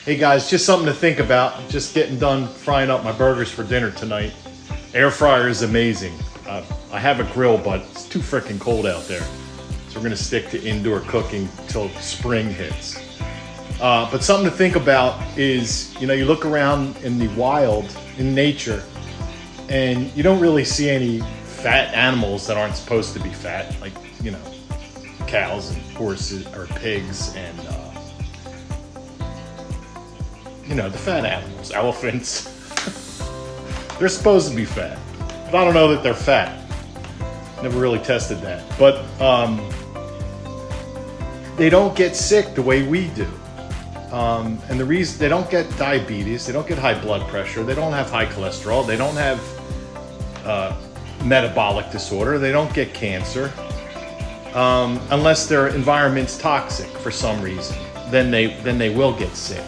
Hey guys, just something to think about. Just getting done frying up my burgers for dinner tonight. Air fryer is amazing. I have a grill, but it's too freaking cold out there. So we're gonna stick to indoor cooking till spring hits. But something to think about is, you look around in the wild, in nature, and you don't really see any fat animals that aren't supposed to be fat, like, cows and horses or pigs and the fat animals, elephants. They're supposed to be fat, but I don't know that they're fat. Never really tested that. But they don't get sick the way we do. And the reason they don't get diabetes, they don't get high blood pressure, they don't have high cholesterol, they don't have metabolic disorder, they don't get cancer, unless their environment's toxic for some reason. Then they will get sick.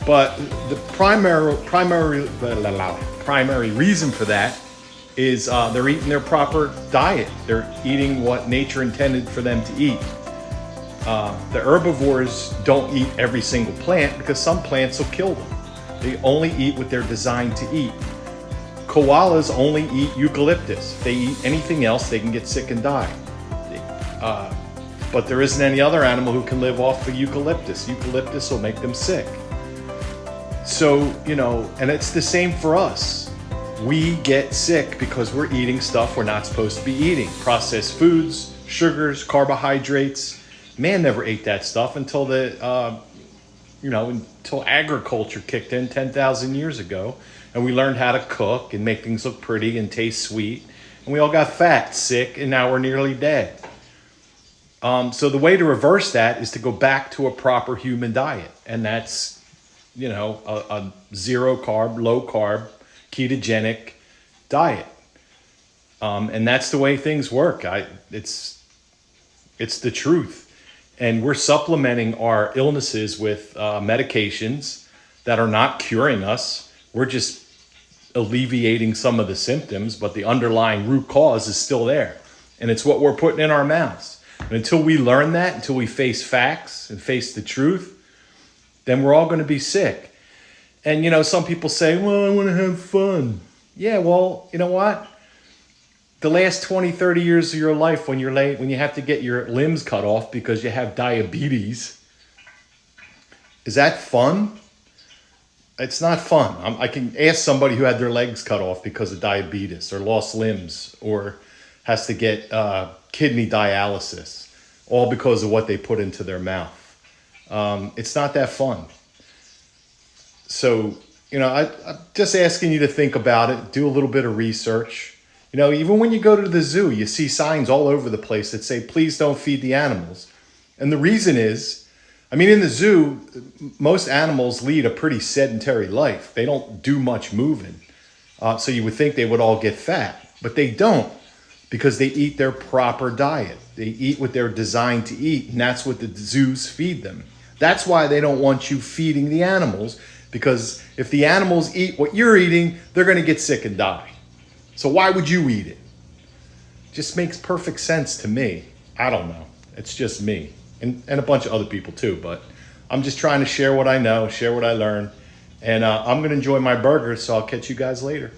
But the primary reason for that is they're eating their proper diet. They're eating what nature intended for them to eat. The herbivores don't eat every single plant because some plants will kill them. They only eat what they're designed to eat. Koalas only eat eucalyptus. If they eat anything else, they can get sick and die. But there isn't any other animal who can live off of eucalyptus. Eucalyptus will make them sick. So, and it's the same for us. We get sick because we're eating stuff we're not supposed to be eating. Processed foods, sugars, carbohydrates. Man never ate that stuff until until agriculture kicked in 10,000 years ago. And we learned how to cook and make things look pretty and taste sweet. And we all got fat, sick, and now we're nearly dead. So the way to reverse that is to go back to a proper human diet. And that's a zero carb, low carb, ketogenic diet. And that's the way things work. It's the truth. And we're supplementing our illnesses with medications that are not curing us. We're just alleviating some of the symptoms, but the underlying root cause is still there. And it's what we're putting in our mouths. And until we learn that, until we face facts and face the truth, then we're all going to be sick. And, some people say, well, I want to have fun. Yeah, well, you know what? The last 20, 30 years of your life when you have to get your limbs cut off because you have diabetes, is that fun? It's not fun. I can ask somebody who had their legs cut off because of diabetes or lost limbs or has to get kidney dialysis, all because of what they put into their mouth. It's not that fun. So, I'm just asking you to think about it, do a little bit of research. Even when you go to the zoo, you see signs all over the place that say, please don't feed the animals. And the reason is, in the zoo, most animals lead a pretty sedentary life. They don't do much moving. So you would think they would all get fat, but they don't because they eat their proper diet. They eat what they're designed to eat, and that's what the zoos feed them. That's why they don't want you feeding the animals, because if the animals eat what you're eating, they're going to get sick and die. So why would you eat it? Just makes perfect sense to me. I don't know. It's just me and a bunch of other people too. But I'm just trying to share what I know, share what I learn. And I'm going to enjoy my burgers, so I'll catch you guys later.